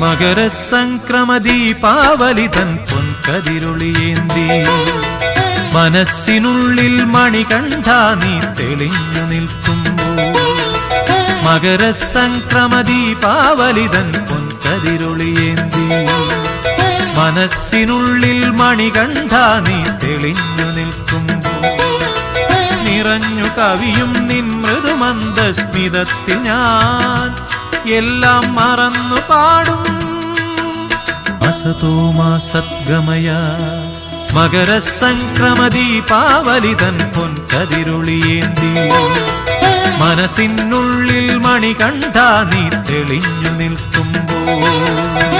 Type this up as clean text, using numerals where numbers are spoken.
മകരസംക്രമദീപാവലിതൻ പൊൻകതിരൊളിയേന്തി മനസ്സിനുള്ളിൽ മണികണ്ഠ നീ തെളിഞ്ഞു നിൽക്കുമ്പോൾ മകരസംക്രമദീപാവലിതൻ പൊൻകതിരൊളിയേന്തി മനസ്സിനുള്ളിൽ മണികണ്ഠ നീ തെളിഞ്ഞു നിൽക്കുമ്പോൾ നിറഞ്ഞു കവിയും നിൻ മൃദുമന്ദസ്മിതത്തിൽ ഞാൻ എല്ലാം മറന്നു പാടും അസതോ മാ സദ്ഗമയ മകരസംക്രമദീപാവലിതൻ പൊൻകതിരൊളിയേന്തി മനസ്സിനുള്ളിൽ മണികണ്ഠ നീ തെളിഞ്ഞു നിൽക്കുമ്പോൾ